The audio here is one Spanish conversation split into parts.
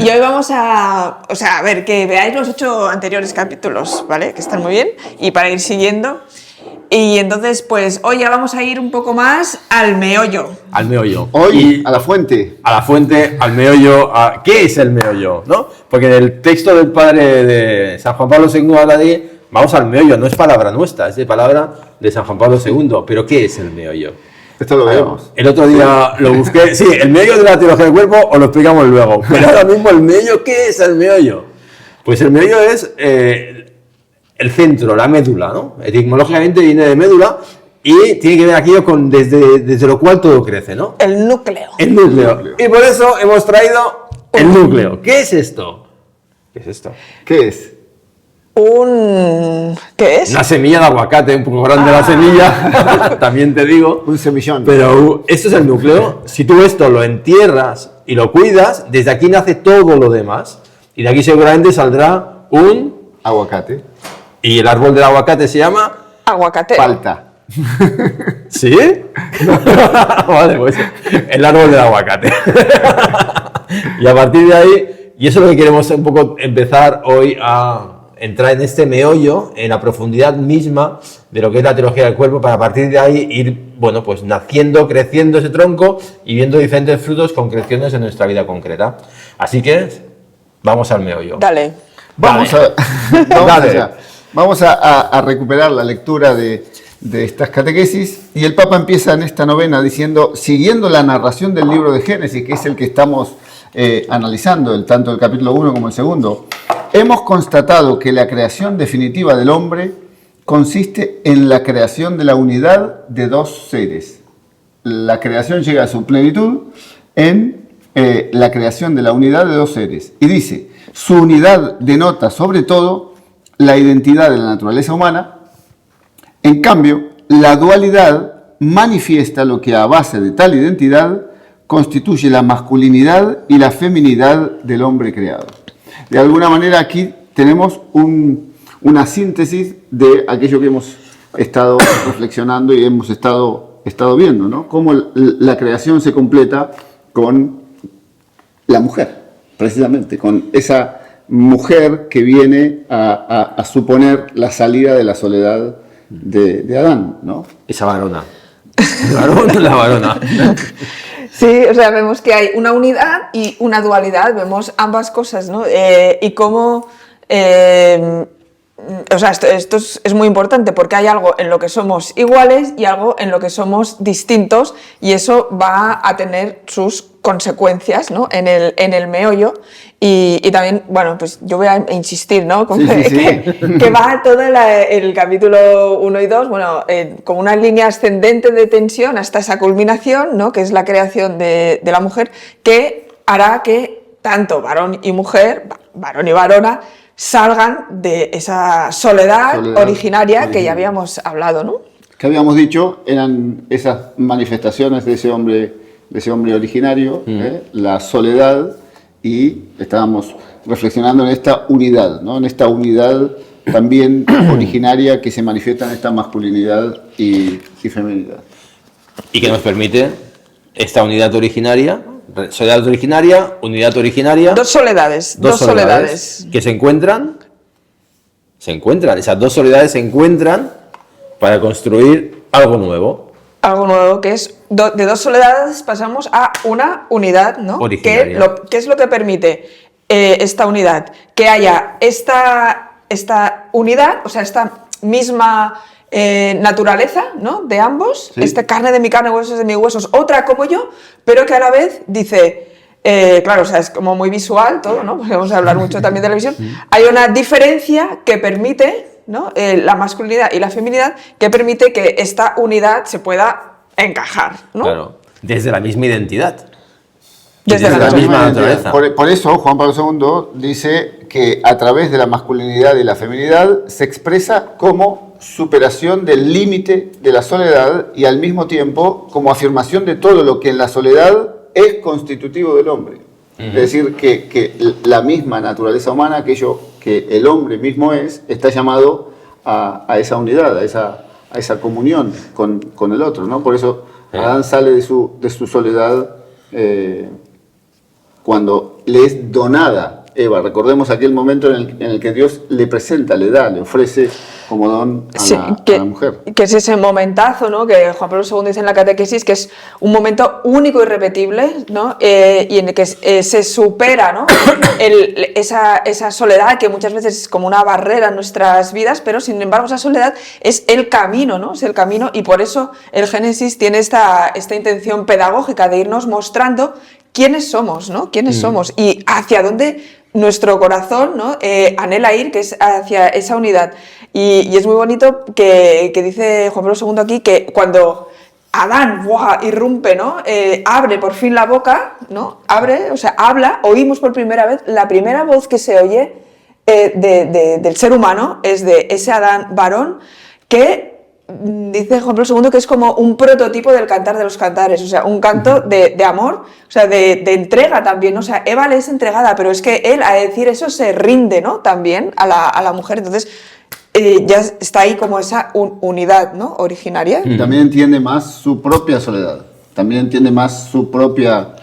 Y hoy vamos a, a ver, que veáis los 8 anteriores capítulos, ¿vale? Que están muy bien, y para ir siguiendo. Y entonces, pues hoy ya vamos a ir un poco más al meollo. Al meollo. Hoy, a la fuente. A la fuente, al meollo. ¿Qué es el meollo? ¿No? Porque en el texto del padre de San Juan Pablo II habla de, vamos al meollo, no es palabra nuestra, es de palabra de San Juan Pablo II. Pero ¿qué es el meollo? Esto lo vemos. El otro día lo busqué. Sí, el meollo de la teología del cuerpo os lo explicamos luego. Pero ahora mismo el meollo, ¿qué es el meollo? Pues el meollo es el centro, la médula, ¿no? Etimológicamente viene de médula y tiene que ver aquí con desde lo cual todo crece, ¿no? El núcleo. El núcleo. Y por eso hemos traído el núcleo. ¿Qué es esto? ¿Qué es esto? ¿Qué es? ¿Qué es? Una semilla de aguacate, un poco grande la semilla, también te digo. Un semillón. Pero esto es el núcleo. Si tú esto lo entierras y lo cuidas, desde aquí nace todo lo demás. Y de aquí seguramente saldrá un... Aguacate. Y el árbol del aguacate se llama... Aguacate. Palta. ¿Sí? Vale, pues el árbol del aguacate. Y a partir de ahí, y eso es lo que queremos un poco empezar hoy a entrar en este meollo, en la profundidad misma de lo que es la teología del cuerpo, para a partir de ahí ir, bueno, pues naciendo, creciendo ese tronco y viendo diferentes frutos concreciones en nuestra vida concreta. Así que, vamos al meollo. Dale. Vamos a recuperar la lectura de estas catequesis, y el Papa empieza en esta novena diciendo, siguiendo la narración del libro de Génesis, que es el que estamos analizando, tanto el capítulo 1 como el segundo, hemos constatado que la creación definitiva del hombre consiste en la creación de la unidad de dos seres. La creación llega a su plenitud en la creación de la unidad de dos seres. Y dice, su unidad denota sobre todo la identidad de la naturaleza humana. En cambio, la dualidad manifiesta lo que a base de tal identidad constituye la masculinidad y la feminidad del hombre creado. De alguna manera aquí tenemos una síntesis de aquello que hemos estado reflexionando y hemos estado viendo, ¿no? Cómo la creación se completa con la mujer, precisamente, con esa mujer que viene a suponer la salida de la soledad de Adán, ¿no? Esa varona. La varona. Sí, o sea, vemos que hay una unidad y una dualidad, vemos ambas cosas, ¿no? Y cómo... o sea, esto es muy importante porque hay algo en lo que somos iguales y algo en lo que somos distintos, y eso va a tener sus consecuencias, ¿no? en el meollo. Y también, bueno, pues yo voy a insistir, ¿no? Que va todo el capítulo 1 y 2, bueno, como una línea ascendente de tensión hasta esa culminación, ¿no? Que es la creación de la mujer, que hará que tanto varón y mujer, varón y varona, salgan de esa soledad originaria que ya habíamos hablado, ¿no? Que habíamos dicho, eran esas manifestaciones de ese hombre originario, la soledad, y estábamos reflexionando en esta unidad, ¿no? En esta unidad también originaria que se manifiesta en esta masculinidad y feminidad. Y que nos permite esta unidad originaria, soledad originaria, unidad originaria. Dos soledades. Que se encuentran, esas dos soledades se encuentran para construir algo nuevo. Algo nuevo, que es de dos soledades pasamos a una unidad, ¿no? Originaria. ¿Qué es lo que permite esta unidad? Que haya esta unidad, o sea, esta misma naturaleza, ¿no? De ambos, sí. Esta carne de mi carne, huesos de mis huesos, otra como yo, pero que a la vez dice, claro, o sea, es como muy visual todo, ¿no? Porque vamos a hablar mucho también de la visión. Hay una diferencia que permite, ¿no? La masculinidad y la feminidad, que permite que esta unidad se pueda encajar, ¿no? Claro, desde la misma identidad. Desde la misma naturaleza. Por eso Juan Pablo II dice que a través de la masculinidad y la feminidad se expresa como superación del límite de la soledad y al mismo tiempo como afirmación de todo lo que en la soledad es constitutivo del hombre. Es decir, que la misma naturaleza humana, aquello que el hombre mismo es, está llamado a esa unidad, a esa comunión con el otro, ¿no? Por eso Adán sale de su soledad cuando le es donada Eva. Recordemos aquel momento en el que Dios le presenta, le da, le ofrece como don a la mujer. Que es ese momentazo, ¿no? Que Juan Pablo II dice en la catequesis que es un momento único y irrepetible, ¿no? Y en el que se supera, ¿no? esa soledad que muchas veces es como una barrera en nuestras vidas, pero sin embargo esa soledad es el camino, ¿no? Es el camino, y por eso el Génesis tiene esta intención pedagógica de irnos mostrando quiénes somos, ¿no? Quiénes somos y hacia dónde nuestro corazón, ¿no? Anhela ir, que es hacia esa unidad. Y es muy bonito que dice Juan Pablo II aquí que cuando Adán irrumpe, ¿no? Abre por fin la boca, ¿no? Abre, o sea, habla, oímos por primera vez, la primera voz que se oye del ser humano es de ese Adán varón que dice Juan Pablo II que es como un prototipo del cantar de los cantares, o sea, un canto de amor, o sea, de entrega también, ¿no? O sea, Eva le es entregada, pero es que él a decir eso se rinde, ¿no? También a la mujer, entonces ya está ahí como esa unidad, ¿no? Originaria. También entiende más su propia soledad, también entiende más su propia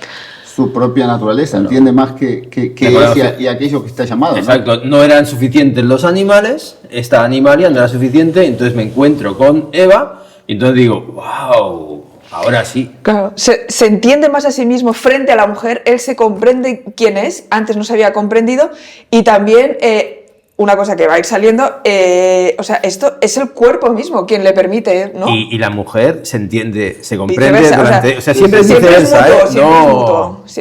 naturaleza, entiende más que es y aquello que está llamado. Exacto, no eran suficientes los animales, esta animalia no era suficiente, entonces me encuentro con Eva y entonces digo, wow, ahora sí. Claro, se entiende más a sí mismo frente a la mujer, él se comprende quién es, antes no se había comprendido, y también una cosa que va a ir saliendo, o sea, esto es el cuerpo mismo quien le permite, ¿no? Y la mujer se entiende, se comprende Viceversa, durante... O sea, siempre es viceversa, ¿eh?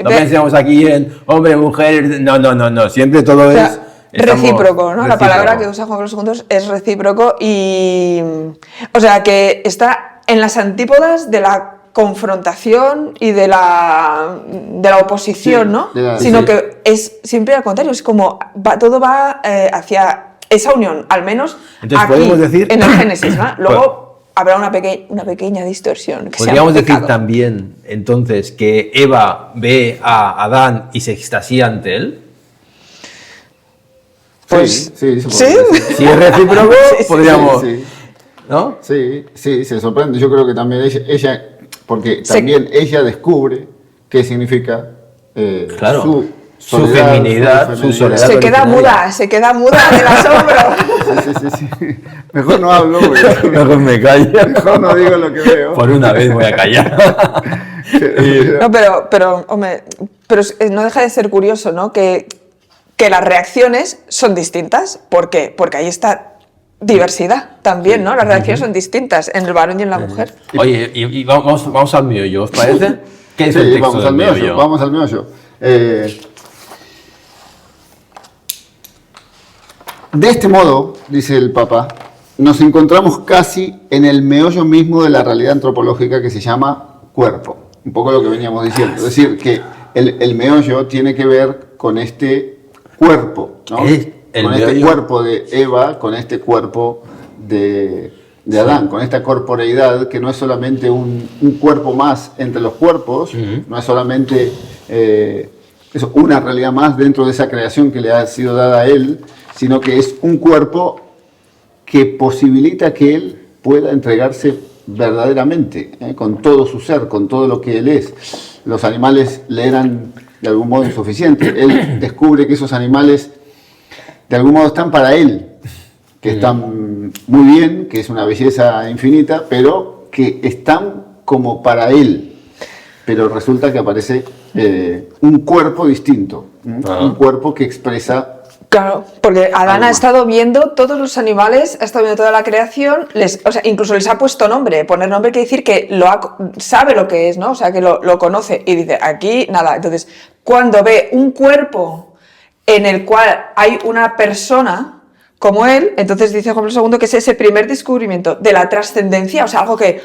No pensemos aquí en hombre, mujer... No. Siempre todo es... Recíproco, ¿no? La palabra que usa Juan Pablo II es recíproco y... O sea, que está en las antípodas de la confrontación y de la oposición, ¿no? Sino que es siempre al contrario, es como todo va hacia esa unión, al menos entonces, aquí, podemos decir, en el Génesis, ¿no? Luego habrá una pequeña distorsión. Podríamos decir también, entonces, que Eva ve a Adán y se extasía ante él. Pues, sí. Si es recíproco, podríamos... Sí. ¿No? Sí, se sorprende. Yo creo que también ella porque también ella descubre qué significa claro. su feminidad, su soledad. Se queda muda del asombro. Sí. Mejor no hablo, mejor me callo. Mejor no digo lo que veo. Por una vez voy a callar. No, pero, hombre, no deja de ser curioso, ¿no? Que las reacciones son distintas. ¿Por qué? Porque ahí está diversidad también, ¿no? Las reacciones son distintas en el varón y en la mujer. Oye, y vamos al meollo, ¿os parece? ¿Qué es el texto vamos al meollo. Vamos al meollo. De este modo, dice el Papa, nos encontramos casi en el meollo mismo de la realidad antropológica que se llama cuerpo. Un poco lo que veníamos diciendo. Es decir, que el meollo tiene que ver con este cuerpo, ¿no? Con este cuerpo de Eva, con este cuerpo de Adán, con esta corporeidad que no es solamente un cuerpo más entre los cuerpos, no es solamente una realidad más dentro de esa creación que le ha sido dada a él, sino que es un cuerpo que posibilita que él pueda entregarse verdaderamente, con todo su ser, con todo lo que él es. Los animales le eran de algún modo insuficientes. Él descubre que esos animales de algún modo están para él, que están muy bien, que es una belleza infinita, pero que están como para él. Pero resulta que aparece un cuerpo distinto, un cuerpo que expresa... Claro, porque Adán ha estado viendo todos los animales, ha estado viendo toda la creación, incluso les ha puesto nombre. Poner nombre quiere decir que sabe lo que es, ¿no? O sea, que lo conoce y dice, aquí nada. Entonces, cuando ve un cuerpo en el cual hay una persona como él, entonces dice Juan Pablo II que es ese primer descubrimiento de la trascendencia, o sea, algo que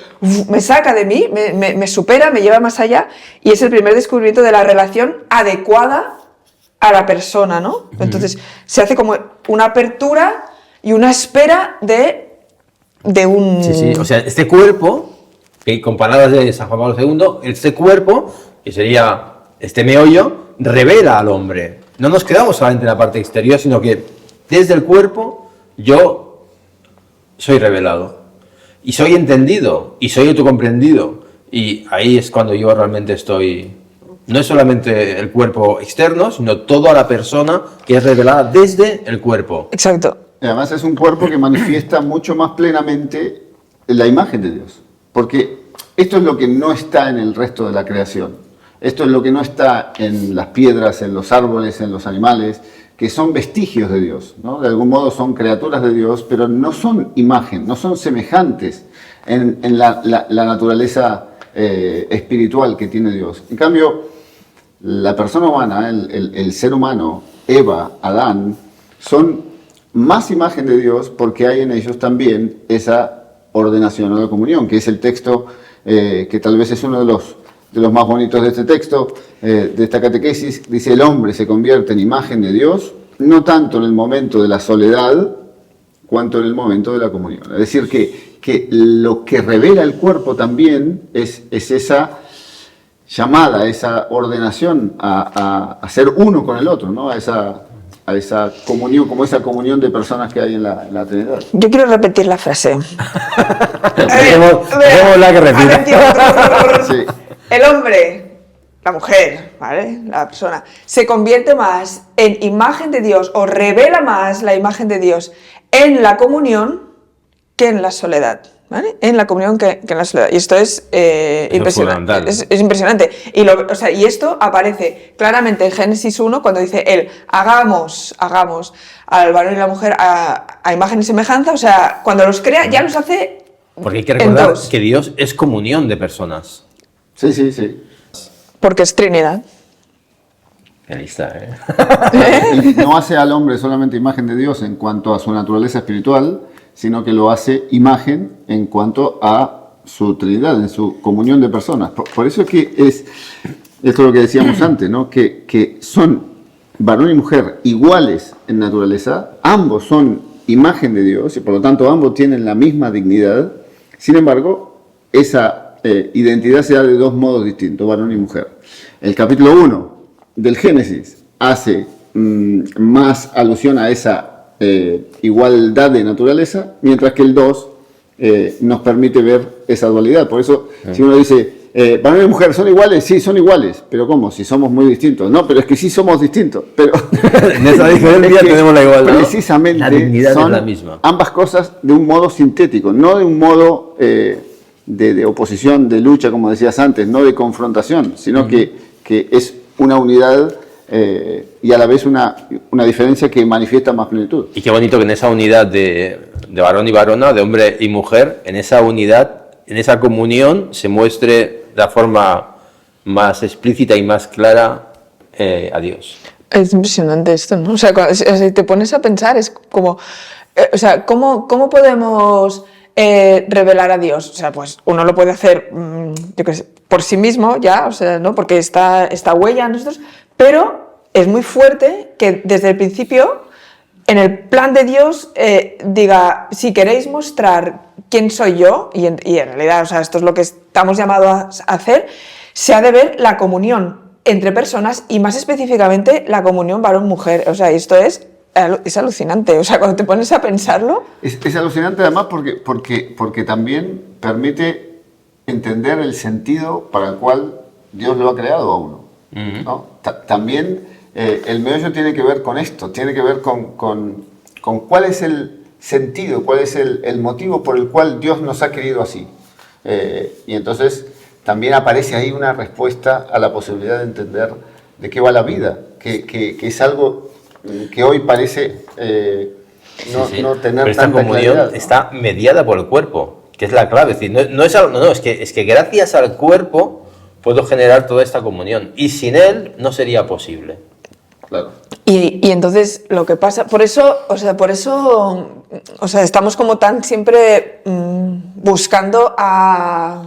me saca de mí, me supera, me lleva más allá, y es el primer descubrimiento de la relación adecuada a la persona, ¿no? Entonces se hace como una apertura y una espera de un... Sí, o sea, este cuerpo, que con palabras de San Juan Pablo II, este cuerpo, que sería este meollo, revela al hombre. No nos quedamos solamente en la parte exterior, sino que desde el cuerpo yo soy revelado. Y soy entendido, y soy autocomprendido. Y ahí es cuando yo realmente estoy No es solamente el cuerpo externo, sino toda la persona que es revelada desde el cuerpo. Exacto. Y además es un cuerpo que manifiesta mucho más plenamente la imagen de Dios. Porque esto es lo que no está en el resto de la creación. Esto es lo que no está en las piedras, en los árboles, en los animales, que son vestigios de Dios, ¿no? De algún modo son criaturas de Dios, pero no son imagen, no son semejantes en la naturaleza espiritual que tiene Dios. En cambio, la persona humana, el ser humano, Eva, Adán, son más imagen de Dios porque hay en ellos también esa ordenación a la comunión, que es el texto que tal vez es uno de los más bonitos de este texto, de esta catequesis. Dice: el hombre se convierte en imagen de Dios, no tanto en el momento de la soledad, cuanto en el momento de la comunión. Es decir, que lo que revela el cuerpo también es esa llamada, esa ordenación a ser uno con el otro, ¿no? A esa comunión, como esa comunión de personas que hay en la Trinidad. Yo quiero repetir la frase. Dejemos la que repita. Atención. Sí. El hombre, la mujer, ¿vale? La persona, se convierte más en imagen de Dios o revela más la imagen de Dios en la comunión que en la soledad, ¿vale? En la comunión que en la soledad. Y esto es impresionante. Es impresionante. Y esto aparece claramente en Génesis 1 cuando dice él: hagamos al varón y la mujer a imagen y semejanza. O sea, cuando los crea ya los hace. Porque hay que recordar que Dios es comunión de personas. Sí, sí, sí. Porque es Trinidad. Ahí está, ¿eh? Y no hace al hombre solamente imagen de Dios en cuanto a su naturaleza espiritual, sino que lo hace imagen en cuanto a su Trinidad, en su comunión de personas. Por eso es que esto es lo que decíamos antes, ¿no? Que son varón y mujer iguales en naturaleza, ambos son imagen de Dios y por lo tanto ambos tienen la misma dignidad. Sin embargo, esa identidad se da de dos modos distintos, varón y mujer. El capítulo 1 del Génesis hace más alusión a esa igualdad de naturaleza, mientras que el 2 nos permite ver esa dualidad. Por eso, si uno dice, varón y mujer, ¿son iguales? Sí, son iguales. ¿Pero cómo? Si somos muy distintos. No, pero es que sí somos distintos. Pero en esa diferencia tenemos la igualdad. Precisamente la dignidad son es la misma. Ambas cosas de un modo sintético, no de un modo de oposición, de lucha, como decías antes, no de confrontación, sino que es una unidad y a la vez una diferencia que manifiesta más plenitud. Y qué bonito que en esa unidad de varón y varona, de hombre y mujer, en esa unidad, en esa comunión, se muestre de la forma más explícita y más clara a Dios. Es impresionante esto, ¿no? O sea, si te pones a pensar, es como, ¿cómo podemos revelar a Dios? O sea, pues uno lo puede hacer, yo qué sé, por sí mismo ya, o sea, ¿no? Porque está huella en nosotros, pero es muy fuerte que desde el principio, en el plan de Dios, diga: si queréis mostrar quién soy yo, y en realidad, o sea, esto es lo que estamos llamados a hacer, se ha de ver la comunión entre personas y más específicamente la comunión varón-mujer. O sea, esto es alucinante. O sea, cuando te pones a pensarlo... Es alucinante además porque también permite entender el sentido para el cual Dios lo ha creado a uno, ¿no? También el meollo tiene que ver con esto, tiene que ver con cuál es el sentido, cuál es el motivo por el cual Dios nos ha querido así. Y entonces también aparece ahí una respuesta a la posibilidad de entender de qué va la vida, que es algo que hoy parece no tener pero esta tanta comunión claridad, ¿no? está mediada por el cuerpo, que es la clave. Es decir, es que gracias al cuerpo puedo generar toda esta comunión y sin él no sería posible. Claro. Y entonces lo que pasa, por eso estamos como tan siempre buscando a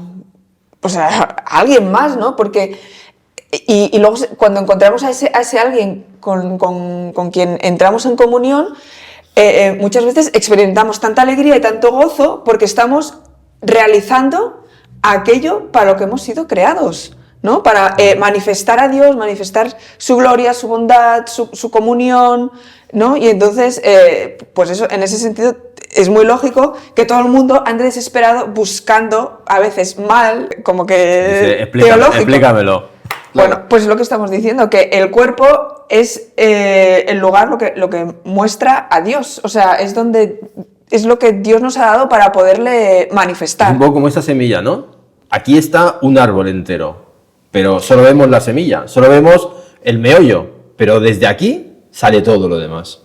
alguien más, ¿no? Porque y luego cuando encontramos a ese alguien con quien entramos en comunión, muchas veces experimentamos tanta alegría y tanto gozo porque estamos realizando aquello para lo que hemos sido creados, ¿no? Para manifestar a Dios, manifestar su gloria, su bondad, su comunión, ¿no? Y entonces, pues eso, en ese sentido, es muy lógico que todo el mundo ande desesperado buscando, a veces mal, como que Dice, teológico. explícamelo. Bueno, pues es lo que estamos diciendo, que el cuerpo es el lugar lo que muestra a Dios. O sea, es lo que Dios nos ha dado para poderle manifestar. Es un poco como esta semilla, ¿no? Aquí está un árbol entero, pero solo vemos la semilla, solo vemos el meollo, pero desde aquí sale todo lo demás.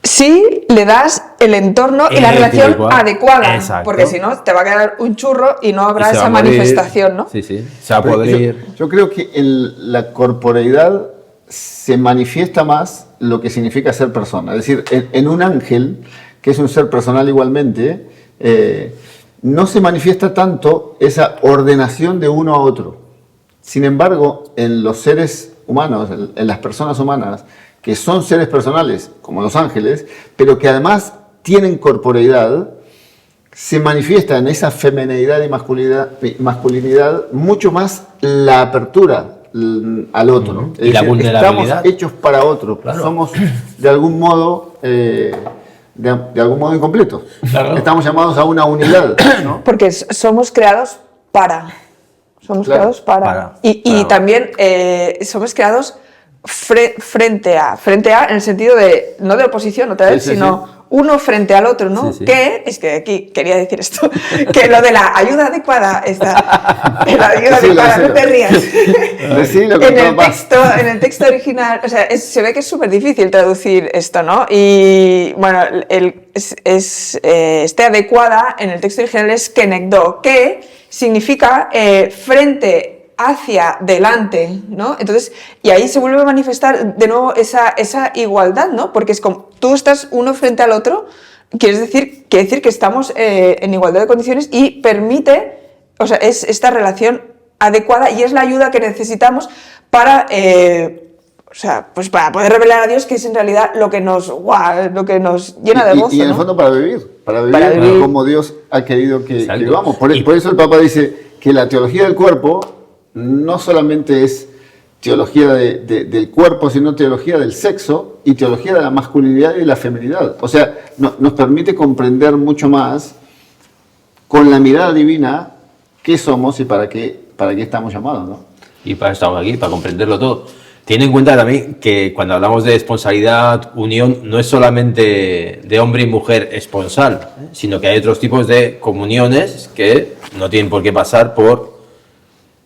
Sí, le das el entorno y la relación adecuada, Exacto. porque si no te va a quedar un churro y no habrá Y se va esa a morir. manifestación, ¿no? Sí, sí, se va a podrir. Yo creo que la corporeidad se manifiesta más lo que significa ser persona. Es decir, en un ángel, que es un ser personal igualmente, no se manifiesta tanto esa ordenación de uno a otro. Sin embargo, en los seres humanos, en las personas humanas, que son seres personales, como los ángeles, pero que además tienen corporeidad, se manifiesta en esa femineidad y masculinidad mucho más la apertura al otro. Y la vulnerabilidad. Estamos hechos para otro, Claro. somos de algún modo incompletos. Claro. Estamos llamados a una unidad, ¿no? Porque somos creados para. Somos Claro, creados para. Y Claro. también somos creados frente a en el sentido de, no de oposición otra vez, Sí, sí, sino uno frente al otro, ¿no? Sí, sí. Que, es que aquí quería decir esto, que lo de la ayuda adecuada, la ayuda Sí, lo adecuada, sé. no te rías. Decilo con toda paz. En el texto original, o sea, se ve que es súper difícil traducir esto, ¿no? Y bueno, este adecuada en el texto original es kenegdo, que significa frente hacia delante, ¿no? Entonces, y ahí se vuelve a manifestar de nuevo esa igualdad, ¿no? Porque es como tú estás uno frente al otro, quiere decir que estamos en igualdad de condiciones y permite, o sea, es esta relación adecuada y es la ayuda que necesitamos para, pues para poder revelar a Dios, que es en realidad lo que nos llena de gozo, Y en el ¿no? fondo para vivir como Dios ha querido que Exacto. vivamos. Por eso el Papa dice que la teología del cuerpo no solamente es teología del cuerpo, sino teología del sexo y teología de la masculinidad y de la feminidad. O sea, nos permite comprender mucho más con la mirada divina qué somos y para qué estamos llamados, ¿no? Y para eso estamos aquí, para comprenderlo todo. Ten en cuenta también que cuando hablamos de esponsalidad, unión, no es solamente de hombre y mujer esponsal, sino que hay otros tipos de comuniones que no tienen por qué pasar por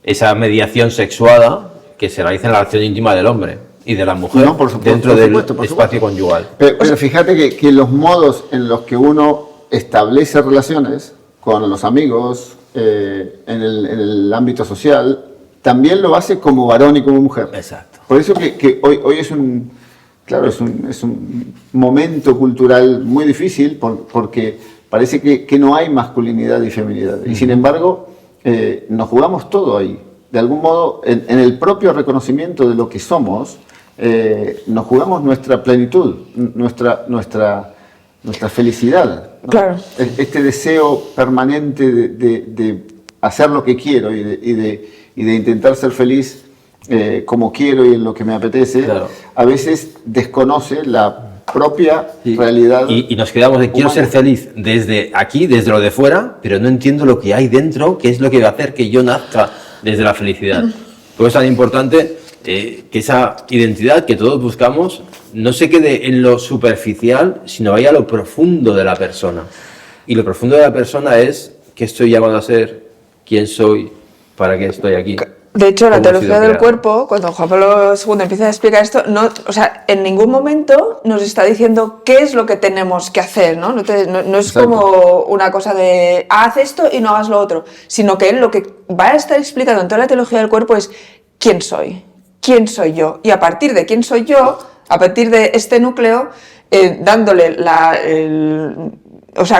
esa mediación sexuada que se realiza en la relación íntima del hombre y de la mujer No, por supuesto, dentro por del supuesto, por espacio conyugal. Pero fíjate que los modos en los que uno establece relaciones con los amigos, en el ámbito social, también lo hace como varón y como mujer. Exacto. Por eso que hoy es un momento cultural muy difícil porque parece que no hay masculinidad y feminidad. Y sin embargo, nos jugamos todo ahí. De algún modo, en el propio reconocimiento de lo que somos, nos jugamos nuestra plenitud, nuestra felicidad, ¿no? Claro. Este deseo permanente de hacer lo que quiero y de intentar ser feliz como quiero y en lo que me apetece, Claro. a veces desconoce la propia Sí. realidad. Y nos quedamos de quiero humana. ser feliz desde aquí, desde lo de fuera, pero no entiendo lo que hay dentro, que es lo que va a hacer que yo nazca desde la felicidad. Por eso es tan importante que esa identidad que todos buscamos no se quede en lo superficial, sino vaya a lo profundo de la persona. Y lo profundo de la persona es qué estoy llamado a ser, quién soy, para qué estoy aquí. De hecho, la ¿Cómo he teología sido del creado? cuerpo, cuando Juan Pablo II empieza a explicar esto, en ningún momento nos está diciendo qué es lo que tenemos que hacer, ¿no? No es Exacto. como una cosa de haz esto y no hagas lo otro, sino que él lo que va a estar explicando en toda la teología del cuerpo es quién soy yo, y a partir de quién soy yo, a partir de este núcleo, dándole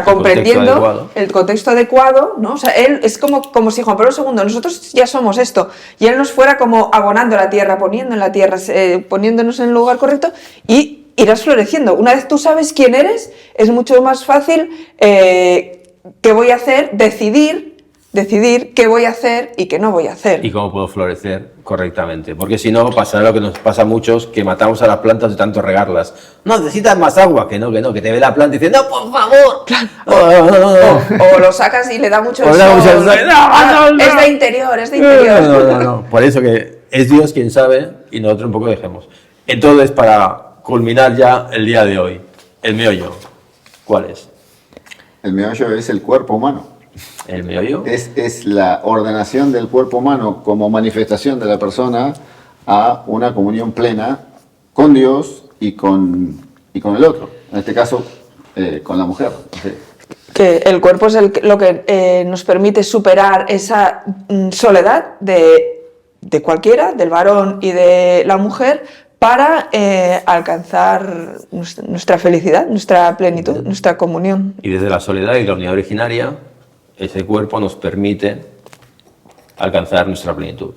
comprendiendo el contexto adecuado, ¿no? O sea, él es como si Juan Pablo II, nosotros ya somos esto, y él nos fuera como abonando la tierra, poniendo en la tierra, poniéndonos en el lugar correcto, y irás floreciendo. Una vez tú sabes quién eres, es mucho más fácil qué voy a hacer, decidir qué voy a hacer y qué no voy a hacer. Y cómo puedo florecer correctamente. Porque si no, pasará lo que nos pasa a muchos, que matamos a las plantas de tanto regarlas. No, necesitas más agua. Que no, que te ve la planta y dice, no, por favor. O lo sacas y le da mucho O le da sol. mucho sol. No. Es de interior. No. Por eso que es Dios quien sabe y nosotros un poco dejemos. Entonces, para culminar ya el día de hoy, el meollo, ¿cuál es? El meollo es el cuerpo humano. ¿El meollo? Es la ordenación del cuerpo humano como manifestación de la persona a una comunión plena con Dios y con el otro. En este caso, con la mujer. ¿Sí? Que el cuerpo es lo que nos permite superar esa soledad de cualquiera, del varón y de la mujer, para alcanzar nuestra felicidad, nuestra plenitud, nuestra comunión. Y desde la soledad y la unidad originaria, ese cuerpo nos permite alcanzar nuestra plenitud.